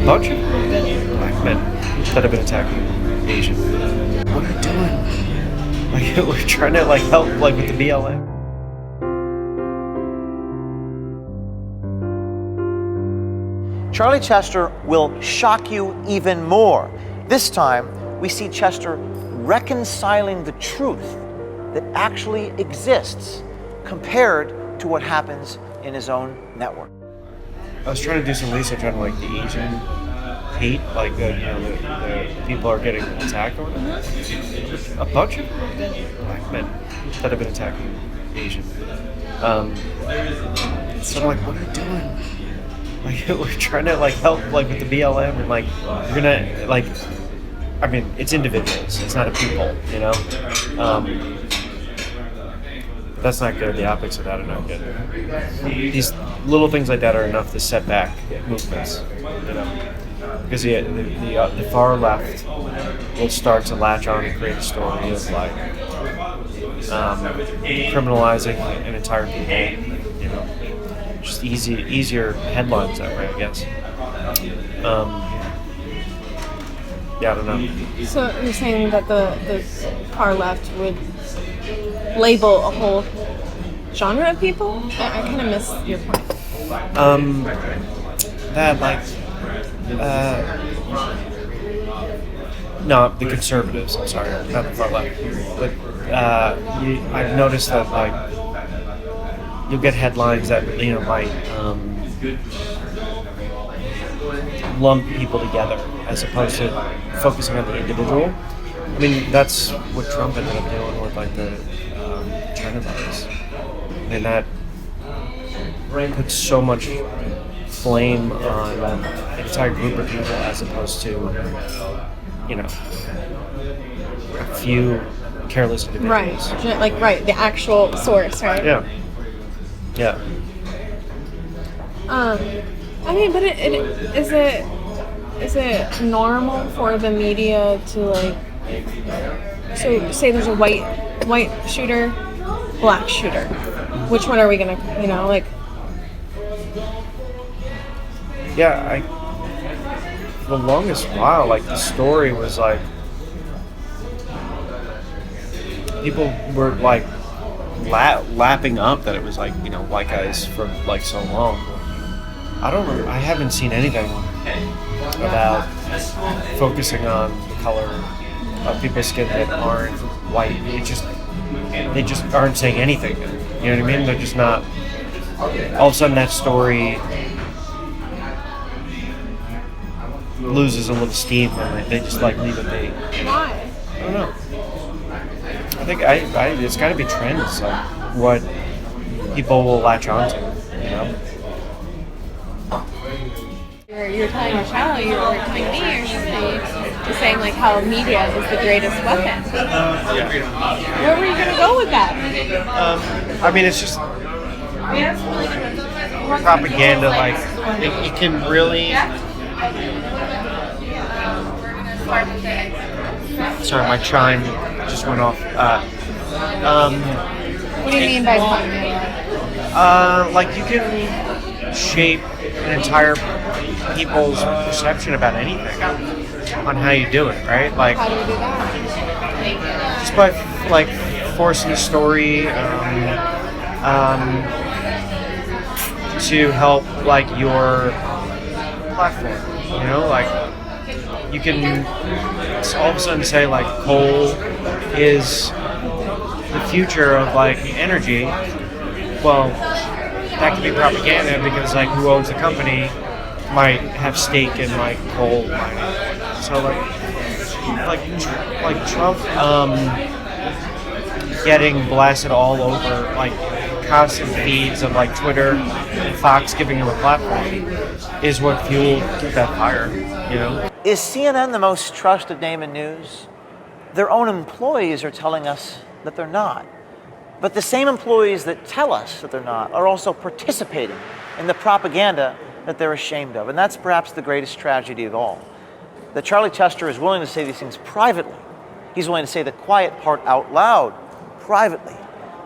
bunch of black men that have been attacking Asian. What are you doing? Like, we're trying to help with the BLM. Charlie Chester will shock you even more. This time, we see Chester reconciling the truth that actually exists compared to what happens in his own network. I was trying to do some research on the Asian hate, the people are getting attacked or whatever. A bunch of black men that have been attacking Asian. So I'm like, what are you doing? We're trying to help with the BLM, and you're gonna it's individuals, it's not a people, you know. That's not good. The optics of that are not good. These little things like that are enough to set back movements, you know, because the far left will start to latch on and create a story of criminalizing an entire people, you know, just easier headlines that way, I guess. Yeah, I don't know. So you're saying that the far left would label a whole genre of people? I kind of miss your point. No, the conservatives. I'm sorry, not the far left. But I've noticed that you'll get headlines that might lump people together as opposed to focusing on the individual. I mean, that's what Trump ended up doing with the China virus, and that puts so much blame on an entire group of people as opposed to a few careless individuals. Right, the actual source, right? Yeah. But is it normal for the media to so say there's a white shooter, black shooter, which one are we gonna Yeah, for the longest while, the story was people were lapping up that it was white guys for so long. I don't know. I haven't seen anything about focusing on the color of people's skin that aren't white. They just aren't saying anything. You know what I mean? They're just not. All of a sudden, that story loses a little steam, and they just leave it be. Why? I don't know. I think it's got to be trends, what people will latch onto, you know. You're telling your child, you're telling me, you're saying how media is the greatest weapon. Yeah. Where were you going to go with that? It's just propaganda. It can really. Sorry, my chime just went off. What do you mean by you can shape an entire people's perception about anything on how you do it, right? How do you do that? Just by forcing the story to help your platform. You know, you can all of a sudden say coal is the future of energy. Well, that could be propaganda because who owns the company might have stake in coal mining. So Trump getting blasted all over constant feeds of Twitter and Fox giving him a platform is what fueled that fire, you know. Is CNN the most trusted name in news? Their own employees are telling us that they're not. But the same employees that tell us that they're not are also participating in the propaganda that they're ashamed of. And that's perhaps the greatest tragedy of all. That Charlie Chester is willing to say these things privately. He's willing to say the quiet part out loud privately.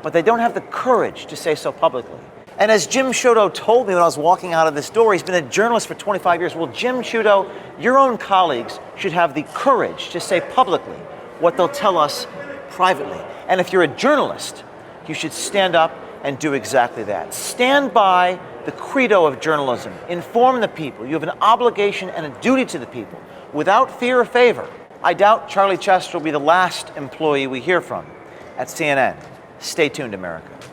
But they don't have the courage to say so publicly. And as Jim Sciutto told me when I was walking out of this door, he's been a journalist for 25 years. Well, Jim Sciutto, your own colleagues should have the courage to say publicly what they'll tell us privately. And if you're a journalist, you should stand up and do exactly that. Stand by the credo of journalism. Inform the people. You have an obligation and a duty to the people without fear or favor. I doubt Charlie Chester will be the last employee we hear from at CNN. Stay tuned, America.